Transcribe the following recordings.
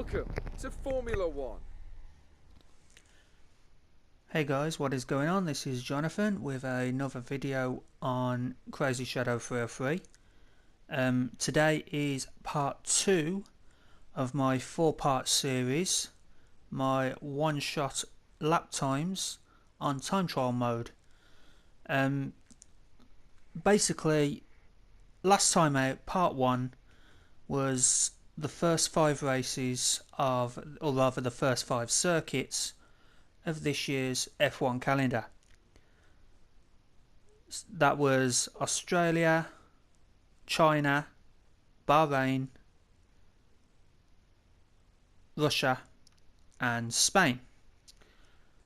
Welcome to Formula One. Hey guys, what is going on? This is Jonathan with another video on Crazy Shadow 303. Today is part 2 of my 4-part series, my one-shot lap times on time trial mode. Basically, last time out, part 1 was the first 5 races of, or rather the first 5 circuits of this year's F1 calendar. That was Australia, China, Bahrain, Russia and Spain.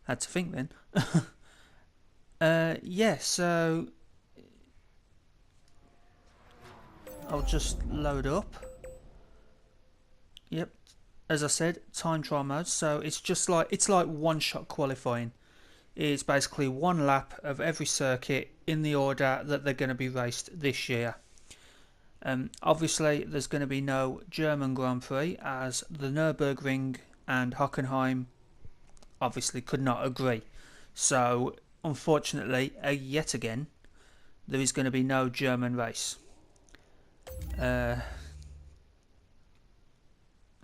Had to think then. So I'll just load up. Yep, as I said, time trial mode. So it's like one-shot qualifying. It's basically one lap of every circuit in the order that they're going to be raced this year. Obviously, there's going to be no German Grand Prix, as the Nürburgring and Hockenheim obviously could not agree. So, unfortunately, yet again, there is going to be no German race.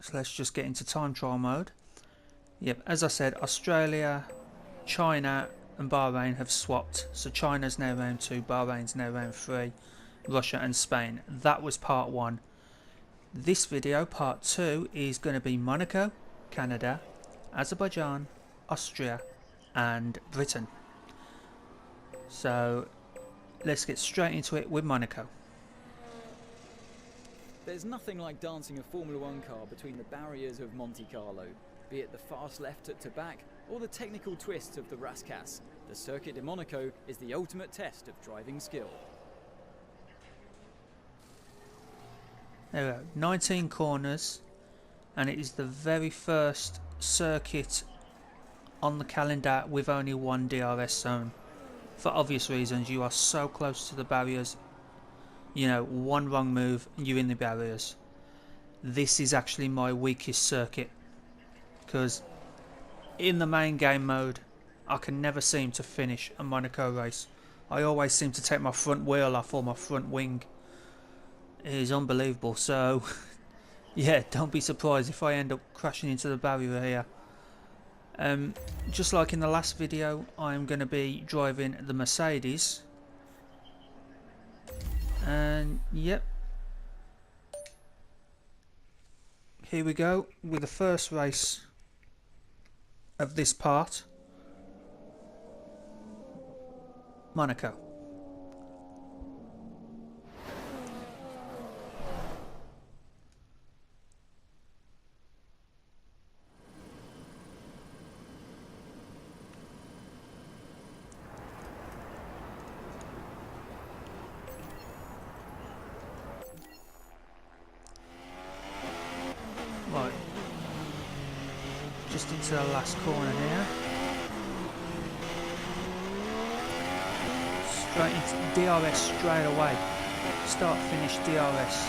So let's just get into time trial mode. Yep, as I said, Australia, China and Bahrain have swapped. So China's now round 2, Bahrain's now round 3, Russia and Spain. That was part 1. This video, part 2, is going to be Monaco, Canada, Azerbaijan, Austria and Britain. So let's get straight into it with Monaco. There's nothing like dancing a Formula One car between the barriers of Monte Carlo, be it the fast left at back or the technical twists of the Rascasse. The Circuit de Monaco is the ultimate test of driving skill. There we go, 19 corners, and it is the very first circuit on the calendar with only one DRS zone. For obvious reasons, you are so close to the barriers. You know, one wrong move and you're in the barriers. This is actually my weakest circuit, because in the main game mode I can never seem to finish a Monaco race. I always seem to take my front wheel off or my front wing. It is unbelievable. So yeah, don't be surprised if I end up crashing into the barrier here. Just like in the last video, I am going to be driving the Mercedes. And yep, here we go with the first race of this part, Monaco. Right, just into the last corner here. Straight into DRS straight away. Start finish DRS.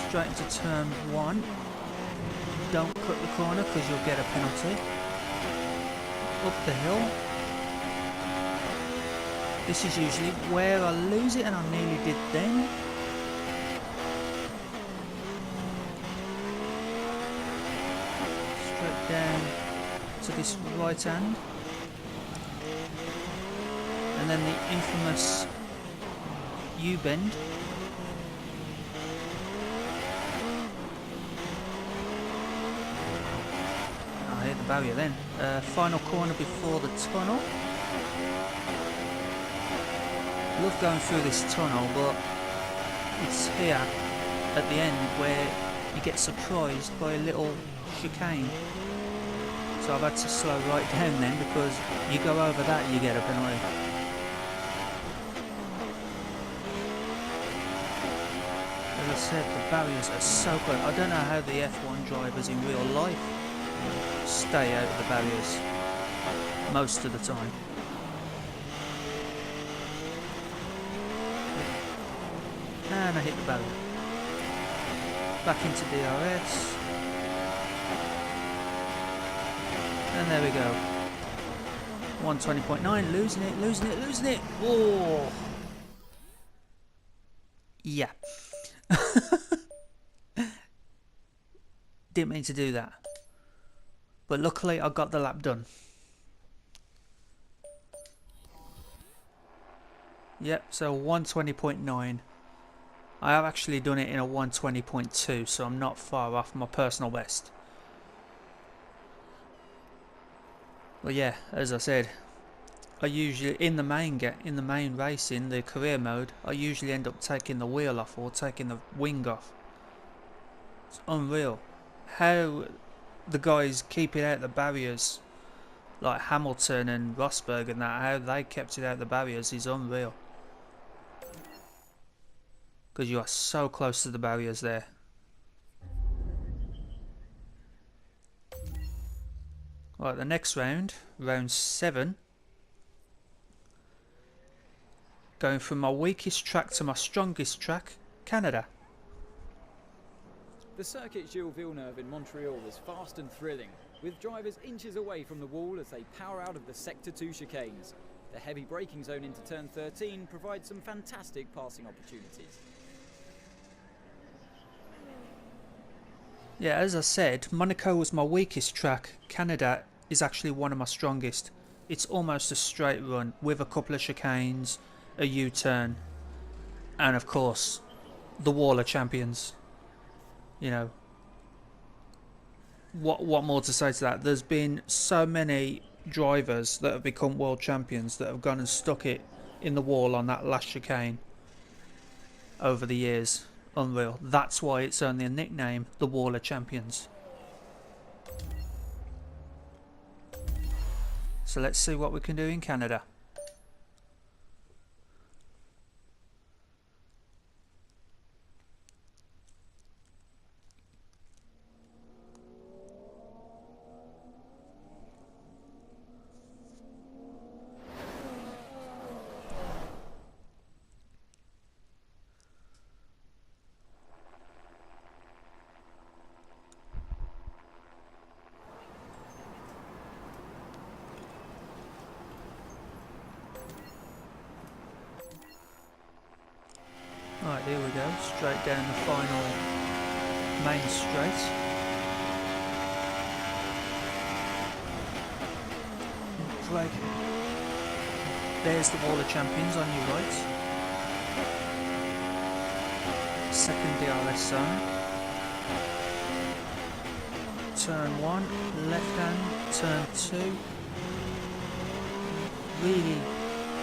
Straight into turn 1. Don't cut the corner because you'll get a penalty. Up the hill. This is usually where I lose it, and I nearly did then. Down to this right hand, and then the infamous U-bend. I hit the barrier then. Final corner before the tunnel. Love going through this tunnel, but it's here at the end where you get surprised by a little chicane. So I've had to slow right down then, because you go over that, you get a penalty. As I said, the barriers are so close. I don't know how the F1 drivers in real life stay out of the barriers most of the time. And I hit the barrier. Back into DRS. And there we go. 120.9, losing it, losing it, losing it. Oh. Yeah. Didn't mean to do that. But luckily I got the lap done. Yep, so 120.9. I have actually done it in a 120.2, so I'm not far off my personal best. But yeah, as I said, I usually in the main racing, the career mode, I usually end up taking the wheel off or taking the wing off. It's unreal how the guys keep it out the barriers, like Hamilton and Rosberg and that, how they kept it out the barriers is unreal. Because you are so close to the barriers there. Right, the next round, round 7. Going from my weakest track to my strongest track, Canada. The circuit Gilles Villeneuve in Montreal is fast and thrilling, with drivers inches away from the wall as they power out of the Sector 2 chicanes. The heavy braking zone into turn 13 provides some fantastic passing opportunities. Yeah, as I said, Monaco was my weakest track. Canada is actually one of my strongest. It's almost a straight run with a couple of chicanes, a U-turn, and of course, the Wall of Champions. You know, what more to say to that? There's been so many drivers that have become world champions that have gone and stuck it in the wall on that last chicane over the years. Unreal. That's why it's only a nickname, the Wall of Champions. So let's see what we can do in Canada. Right, here we go, straight down the final main straight. Drag. There's the Wall of Champions on your right. Second DRS zone. Turn 1, left hand, turn 2. Really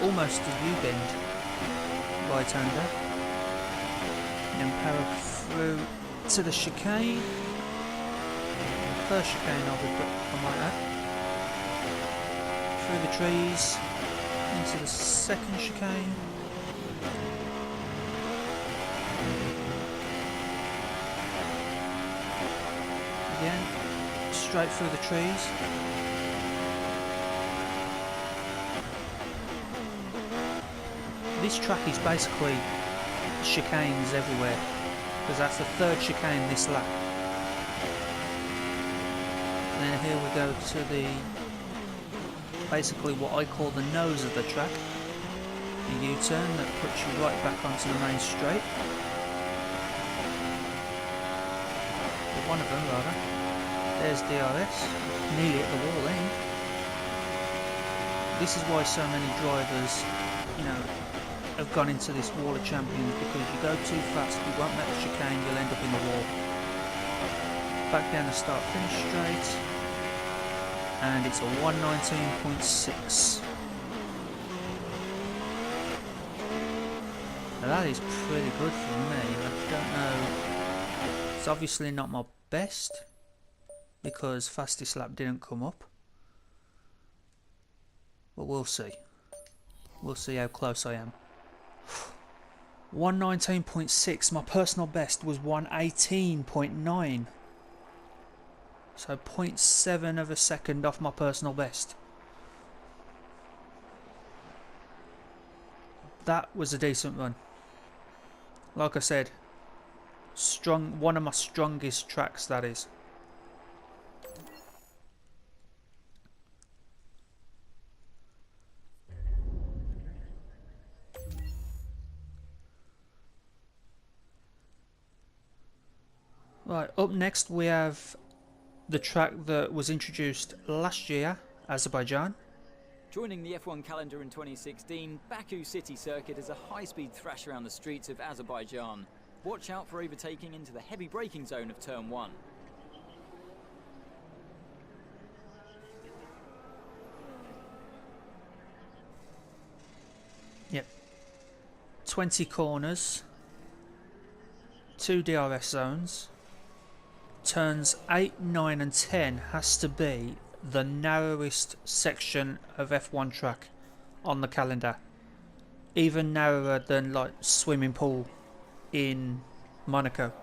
almost a U-bend, right hander. Then power through to the chicane. First chicane I'll come like that. Through the trees, into the second chicane. Again, straight through the trees. This track is basically chicanes everywhere, because that's the third chicane this lap. And then here we go to the basically what I call the nose of the track, the U-turn that puts you right back onto the main straight. Or one of them rather. There's DRS, nearly at the wall end. This is why so many drivers, you know, have gone into this Wall of Champions, because you go too fast, you won't make the chicane, you'll end up in the wall. Back down the start finish straight, and it's a 119.6. Now that is pretty good for me. I don't know, it's obviously not my best because fastest lap didn't come up, but we'll see. We'll see how close I am. 119.6, my personal best was 118.9, so 0.7 of a second off my personal best. That was a decent run. Like I said, one of my strongest tracks, that is. Up next we have the track that was introduced last year, Azerbaijan. Joining the F1 calendar in 2016, Baku City Circuit is a high-speed thrash around the streets of Azerbaijan. Watch out for overtaking into the heavy braking zone of Turn 1. Yep. 20 corners, 2 DRS zones. Turns 8, 9 and 10 has to be the narrowest section of F1 track on the calendar. Even narrower than like swimming pool in Monaco.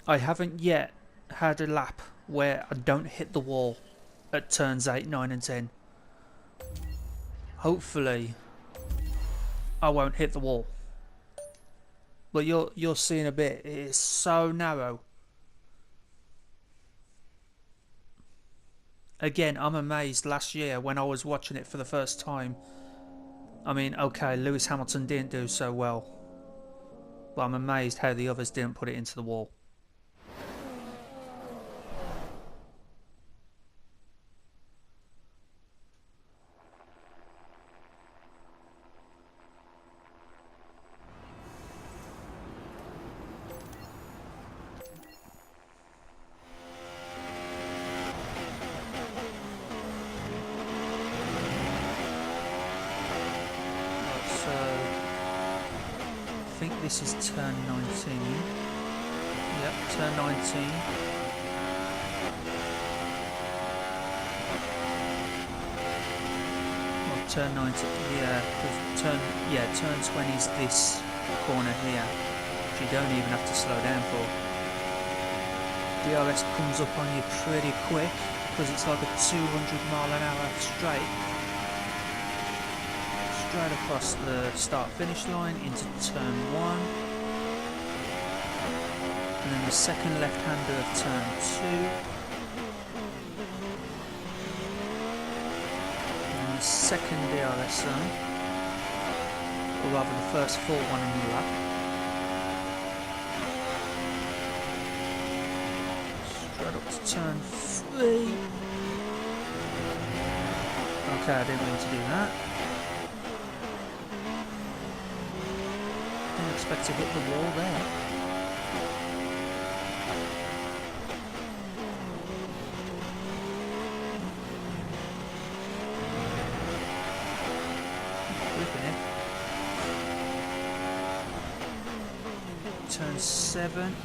I haven't yet had a lap where I don't hit the wall at turns 8, 9 and 10. Hopefully I won't hit the wall. But you're seeing a bit. It is so narrow. Again, I'm amazed last year when I was watching it for the first time. I mean, okay, Lewis Hamilton didn't do so well. But I'm amazed how the others didn't put it into the wall. I think this is turn 19. Yep, turn 19. Well, turn 19, yeah, turn 20 is this corner here, which you don't even have to slow down for. DRS comes up on you pretty quick, because it's like a 200-mile-an-hour straight. Straight across the start-finish line into turn 1, and then the second left-hander of turn 2, and the second DRS zone, or rather the first full one on the lap. Straight up to turn 3. Okay, I didn't mean to do that. Expect to hit the wall there. Flipping it. Turn 7.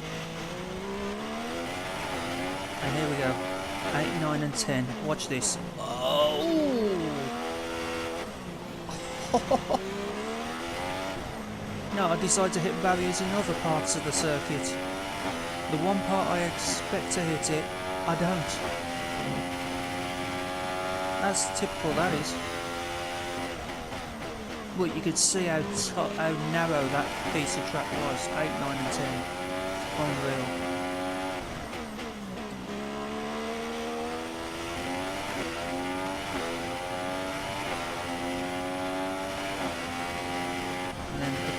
And here we go. 8, 9 and 10. Watch this. Oh! No, I decide to hit barriers in other parts of the circuit. The one part I expect to hit it, I don't. That's typical, that is. But you could see how narrow that piece of track was. 8, 9 and 10. Unreal.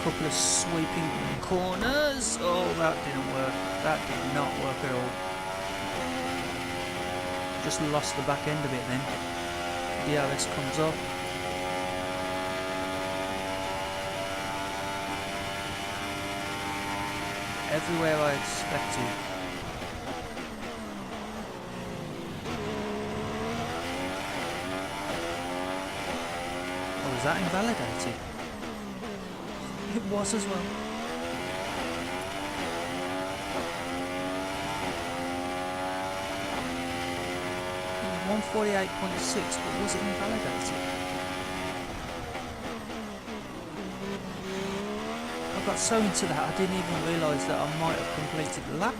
Couple of sweeping corners. Oh, that didn't work. That did not work at all. Just lost the back end of it then. DRS comes up. Everywhere I expected. Oh, was that invalidated? It was as well. It was 148.6, but was it invalidated? I got so into that I didn't even realise that I might have completed the lap.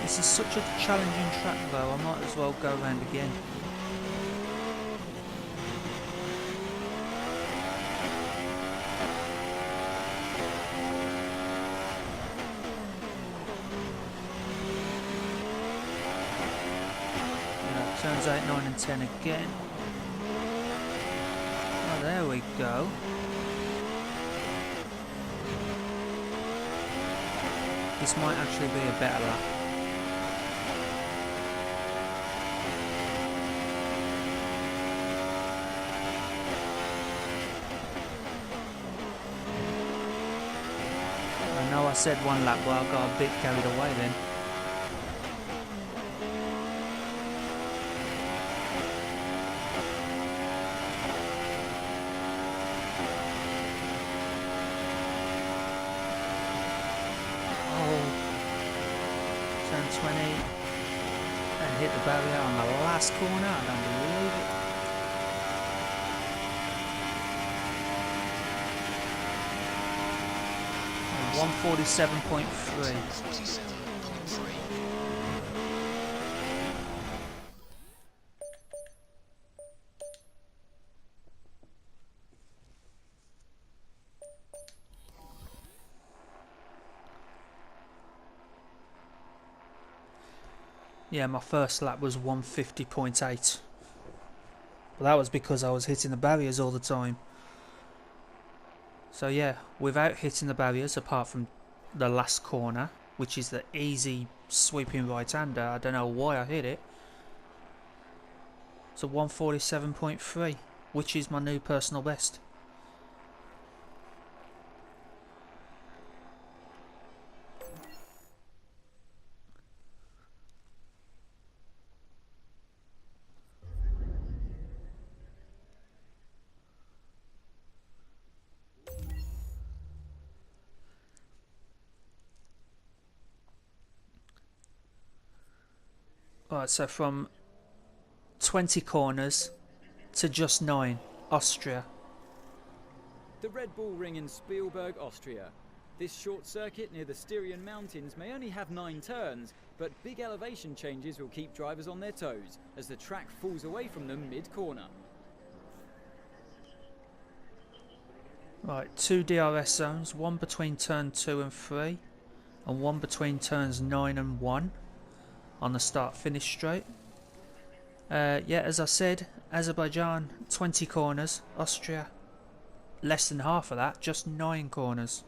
This is such a challenging track though, I might as well go round again. Turns 8, 9 and 10 again. There we go. This might actually be a better lap. I know I said one lap, but I got a bit carried away then. Turn 20 and hit the barrier on the last corner. I don't believe it. And 147.3. Yeah, my first lap was 150.8. But that was because I was hitting the barriers all the time. So yeah, without hitting the barriers, apart from the last corner, which is the easy sweeping right-hander, I don't know why I hit it. So 147.3, which is my new personal best. Alright, so from 20 corners to just 9, Austria. The Red Bull Ring in Spielberg, Austria. This short circuit near the Styrian Mountains may only have 9 turns, but big elevation changes will keep drivers on their toes as the track falls away from them mid-corner. Right, 2 DRS zones, one between turn 2 and 3, and one between turns 9 and 1 on the start-finish straight. Yeah, as I said, Azerbaijan, 20 corners, Austria, less than half of that, just 9 corners.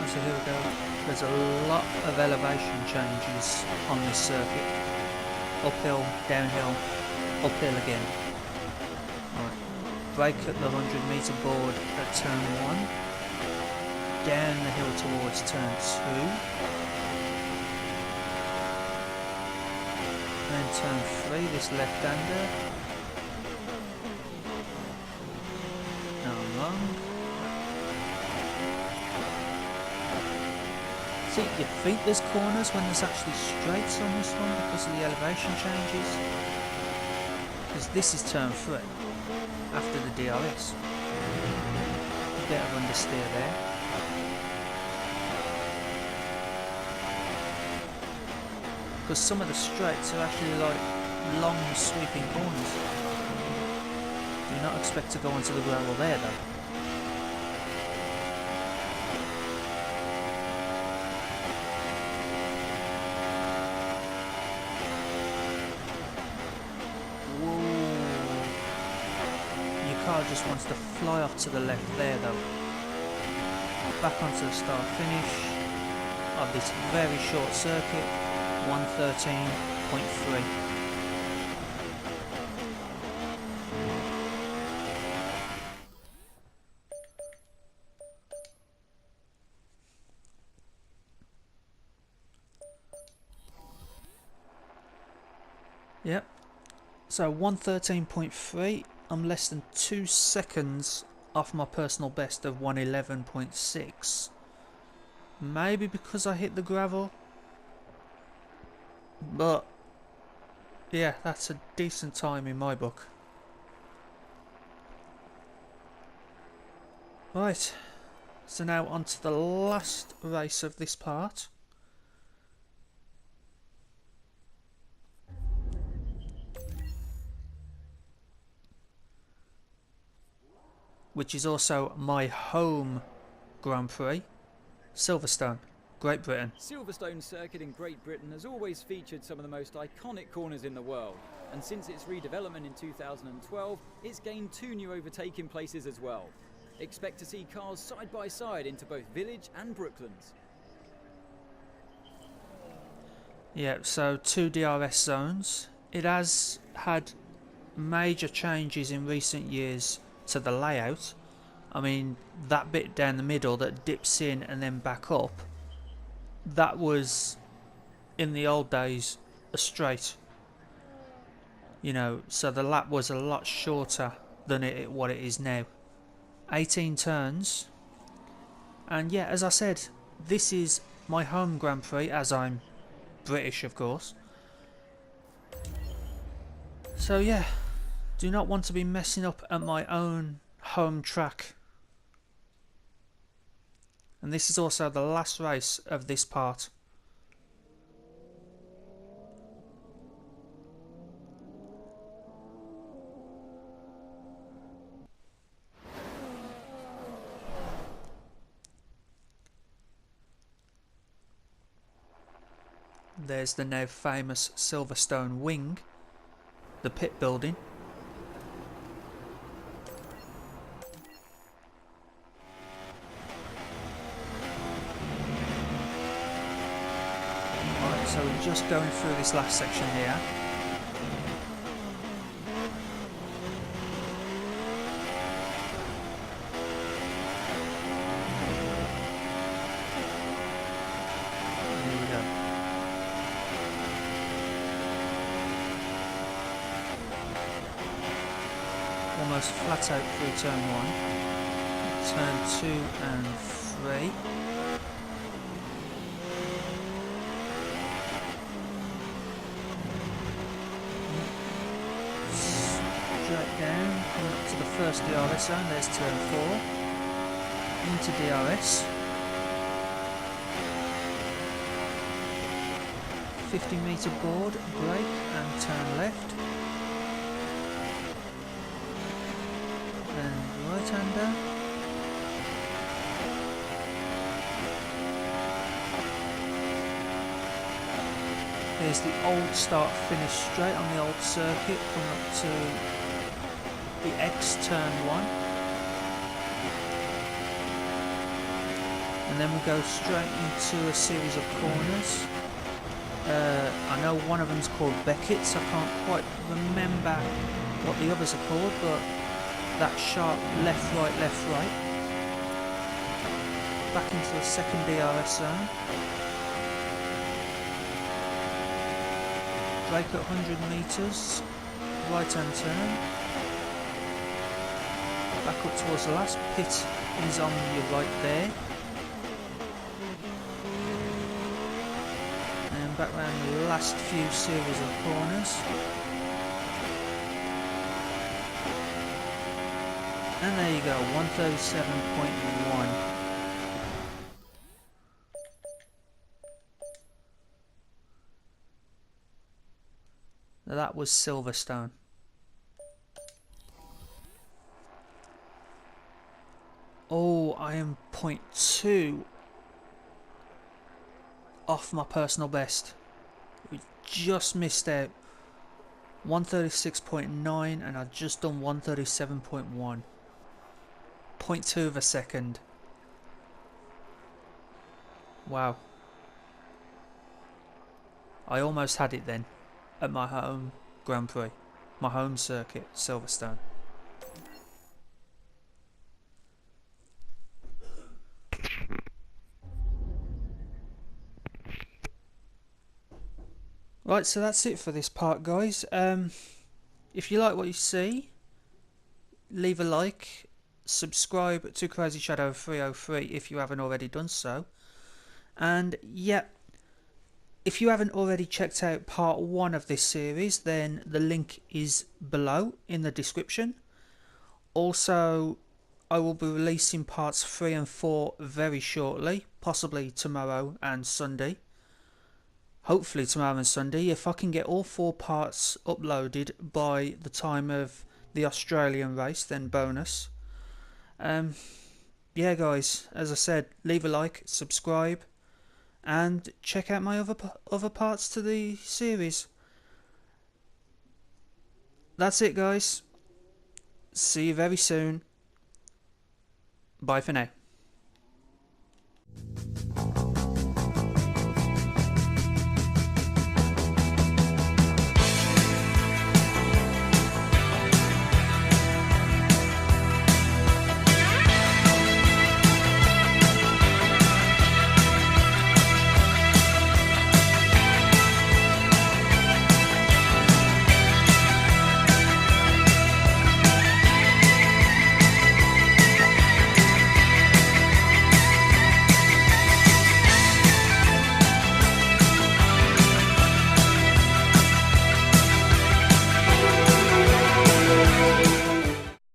So here we go. There's a lot of elevation changes on this circuit. Uphill, downhill, uphill again. Right. Brake at the 100 metre board at turn 1. Down the hill towards turn 2. Then turn 3, this left-hander. No, I'm wrong. See, you think there's corners when there's actually straights on this one because of the elevation changes. Because this is turn 3 after the DRS. A bit of understeer there. Because some of the straights are actually like long sweeping corners. Do not expect to go onto the gravel there though. Just wants to fly off to the left there though. Back onto the start finish of this very short circuit, 113.3. Yep. So 113.3. I'm less than 2 seconds off my personal best of 111.6. Maybe because I hit the gravel. But yeah, that's a decent time in my book. Right, so now on to the last race of this part. Which is also my home Grand Prix, Silverstone, Great Britain. Silverstone Circuit in Great Britain has always featured some of the most iconic corners in the world, and since its redevelopment in 2012, it's gained 2 new overtaking places as well. Expect to see cars side by side into both Village and Brooklands. Yeah, so 2 DRS zones. It has had major changes in recent years to the layout. I mean, that bit down the middle that dips in and then back up, that was in the old days a straight, you know, so the lap was a lot shorter than what it is now. 18 turns, and yeah, as I said, this is my home Grand Prix, as I'm British of course. So yeah, do not want to be messing up at my own home track. And this is also the last race of this part. There's the now famous Silverstone wing, the pit building. Alright, so we're just going through this last section here. Almost flat out through turn 1, turn 2 and 3. Straight down, coming up to the first DRS zone, there's turn 4, into DRS. 50-metre board, brake and turn left. And right-hander. Here's the old start-finish straight on the old circuit, coming up to the X turn 1. And then we go straight into a series of corners. I know one of them's called Beckett's, I can't quite remember what the others are called, but that sharp left right back into the second DRS zone, brake at 100 metres, right hand turn, back up towards the last pit is on your right there, and back round the last few series of corners. And there you go, 137.1. That was Silverstone. Oh, I am 0.2 off my personal best. We just missed out. 136.9 and I've just done 137.1. 0.2 of a second. Wow. I almost had it then at my home Grand Prix, my home circuit, Silverstone. Right, so that's it for this part, guys. If you like what you see, leave a like, subscribe to Crazy Shadow 303 if you haven't already done so. And yeah, if you haven't already checked out part 1 of this series, then the link is below in the description. Also, I will be releasing parts 3 and 4 very shortly, possibly tomorrow and Sunday. Hopefully tomorrow and Sunday, if I can get all 4 parts uploaded by the time of the Australian race, then bonus. Yeah guys, as I said, leave a like, subscribe, and check out my other parts to the series. That's it guys. See you very soon. Bye for now.